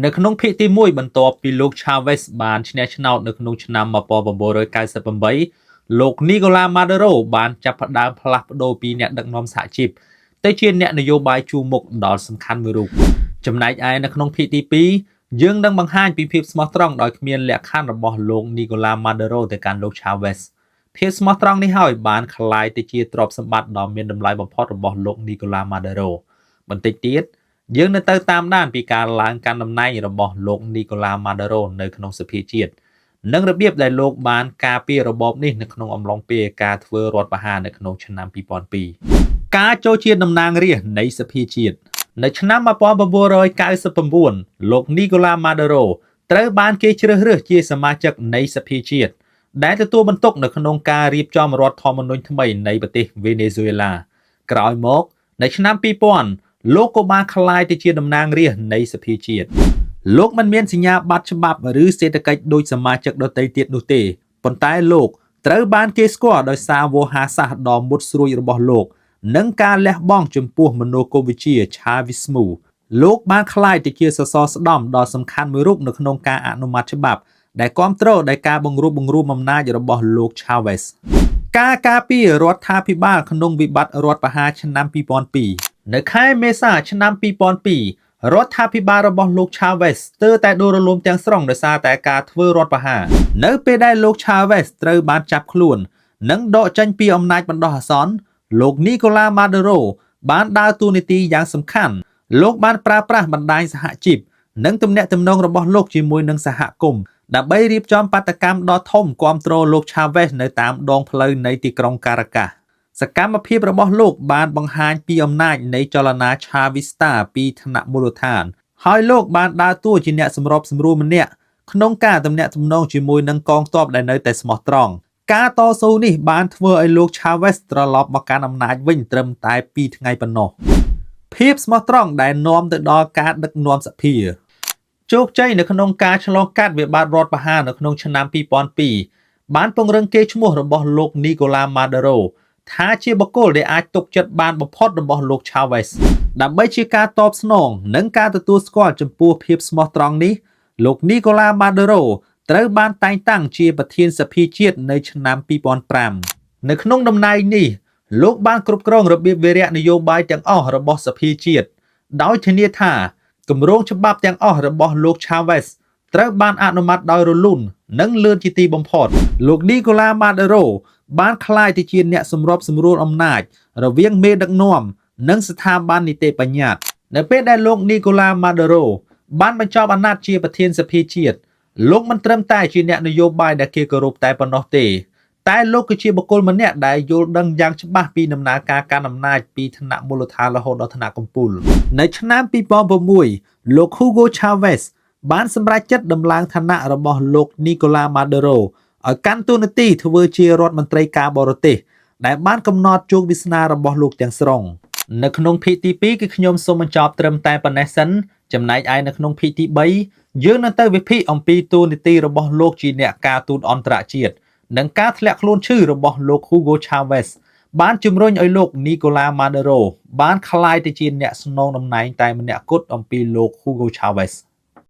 នៅក្នុងភាគទី1បន្ទាប់ពីលោក Chavez បានឈ្នះឆ្នោតនៅក្នុងឆ្នាំ1998លោក Nicolas Maduro បានចាប់ផ្ដើមផ្លាស់ប្ដូរពីអ្នកដឹកនាំសហជីពទៅជាអ្នកនយោបាយជួរមុខដ៏សំខាន់មួយរូបចំណែកឯនៅក្នុងភាគទី2យើងនឹងបង្ហាញពីភាពស្មោះត្រង់ដោយគ្មានលក្ខខណ្ឌរបស់លោក Nicolas Maduro ទៅកាន់លោក Chavez ភាពស្មោះត្រង់នេះហើយបានคล้ายទៅជាទ្រព្យសម្បត្តិដ៏មានតម្លៃបំផុតរបស់លោក Nicolas Maduro បន្តិចទៀតយើងនឹងទៅតាមដានពីការឡើងកាន់តំណែងរបស់លោក Nicolas Maduro នៅក្នុងសភាជាតិនិងរបៀបដែលលោកបានការពាររបបនេះនៅក្នុងអំឡុងពេលការធ្វើរដ្ឋប្រហារនៅក្នុងឆ្នាំ2002ការចូលជាតំណាងរាស្ត្រនៃសភាជាតិនៅឆ្នាំ1999លោក Nicolas Maduro ត្រូវបានគេជ្រើសរើសជាសមាជិកនៃសភាជាតិដែលទទួលបន្ទុកនៅក្នុងការរៀបចំរដ្ឋធម្មនុញ្ញថ្មីនៃប្រទេសវេណេស៊ុយអេឡាក្រោយមកនៅឆ្នាំ2000លោកក៏បានក្លាយទៅជាតំណាងរាស្ត្រនៃសភាជាតិលោកមិនមានសញ្ញាបត្រច្បាប់ឬសេដ្ឋកិច្ចដូចសមាជិកដទៃទៀតនោះទេប៉ុន្តែលោកត្រូវបានគេស្គាល់ដោយសារវោហារសាស្ត្រដ៏មុតស្រួចរបស់លោកនិងការលះបង់ចំពោះមនោគមវិជ្ជា Chavismo លោកបានក្លាយទៅជាសសរស្តម្ភដ៏សំខាន់មួយរូបនៅក្នុងការអនុម័តច្បាប់ដែលគាំទ្រដោយការបង្រួបបង្រួមអំណាចរបស់លោក Chavez ការការពាររដ្ឋាភិបាលក្នុងវិបត្តិរដ្ឋប្រហារឆ្នាំ2002នៅខែមេសាឆ្នាំ2002រដ្ឋាភិបាលរបស់លោក Chavez ស្ទើរតែដួលរលំទាំងស្រុងដោយសារតែការធ្វើរដ្ឋប្រហារនៅពេលដែលលោក Chavez ត្រូវបានចាប់ខ្លួននិងដកចេញពីអំណាចបណ្ដោះអាសន្នលោក Nicolas Maduro បានដើរតួនាទីយ៉ាងសំខាន់លោកបានប្រើប្រាស់បណ្ដាញសហជីពនិងទំនាក់ទំនងរបស់លោកជាមួយនឹងសហគមន៍ដើម្បីរៀបចំបាតកម្មដ៏ធំគាំទ្រលោក Chavez នៅតាមដងផ្លូវនៃទីក្រុង Caracas សកម្មភាពរបស់លោកបានបង្ហាញពីអំណាចនៃចលនា Chavista ពីថ្នាក់មូលដ្ឋានហើយលោកបានដើរតួជាអ្នកសម្របសម្រួលម្នាក់ក្នុងការទំនាក់ទំនងជាមួយនឹងកងទ័ពដែលនៅតែស្មោះត្រង់ការតស៊ូនេះបានធ្វើឲ្យលោក Chavez ត្រឡប់មកកាន់អំណាចវិញត្រឹមតែ2ថ្ងៃប៉ុណ្ណោះភាពស្មោះត្រង់ដែលនាំទៅដល់ការដឹកនាំសភាជោគជ័យនៅក្នុងការឆ្លងកាត់វិបត្តិរដ្ឋប្រហារនៅក្នុងឆ្នាំ2002បានពង្រឹងកេរ្តិ៍ឈ្មោះរបស់លោក Nicolas Maduro ថាជាបុគ្គលដែលអាចទុកចិត្តបានបំផុតរបស់លោក Chavez ដើម្បីជាការតបស្នងនិងការទទួលស្គាល់ចំពោះភាពស្មោះត្រង់នេះលោក Nicolas Maduro ត្រូវបានតែងតាំងជាប្រធានសភាជាតិនៅឆ្នាំ2005នៅក្នុងតំណែងនេះលោកបានគ្រប់គ្រងរបៀបវារៈនយោបាយទាំងអស់របស់សភាជាតិដោយធានាថាគម្រោងច្បាប់ទាំងអស់របស់លោក Chavez ត្រូវបានអនុម័តដោយរលូននិងលឿនជាទីបំផុតលោក Nicolas Maduro បានក្លាយទៅជាអ្នកសម្របសម្រួលអំណាចរវាងមេដឹកនាំនិងស្ថាប័ននីតិបញ្ញត្តិនៅពេលដែលលោក Nicolas Maduro បានបញ្ចប់អាណត្តិជាប្រធានសភាជាតិលោកមិនត្រឹមតែជាអ្នកនយោបាយដែលគេគោរពតែប៉ុណ្ណោះទេតែលោកគឺជាបុគ្គលម្នាក់ដែលយល់ដឹងយ៉ាងច្បាស់ពីដំណើរការកាន់អំណាចពីថ្នាក់មូលដ្ឋានរហូតដល់ថ្នាក់កំពូលនៅឆ្នាំ2006លោក Hugo Chavez បានសម្រេចចិត្តដំឡើងឋានៈរបស់លោក Nicolas Maduro ឲ្យកាន់តួនាទីធ្វើជារដ្ឋមន្ត្រីការបរទេសដែលបានកំណត់ជោគវាសនារបស់លោកទាំងស្រុងនៅក្នុងភាគទី2គឺខ្ញុំសូមបញ្ចប់ត្រឹមតែប៉ុណ្ណេះសិនចំណែកឯនៅក្នុងភាគទី3យើងនឹងទៅវិភាគអំពីតួនាទីរបស់លោកជាអ្នកការទូតអន្តរជាតិនិងការធ្លាក់ខ្លួនឈឺរបស់លោក Hugo Chavez បានជំរុញឲ្យលោក Nicolas Maduro បានក្លាយទៅជាអ្នកស្នងតំណែងតែម្នាក់គត់អំពីលោក Hugo Chavez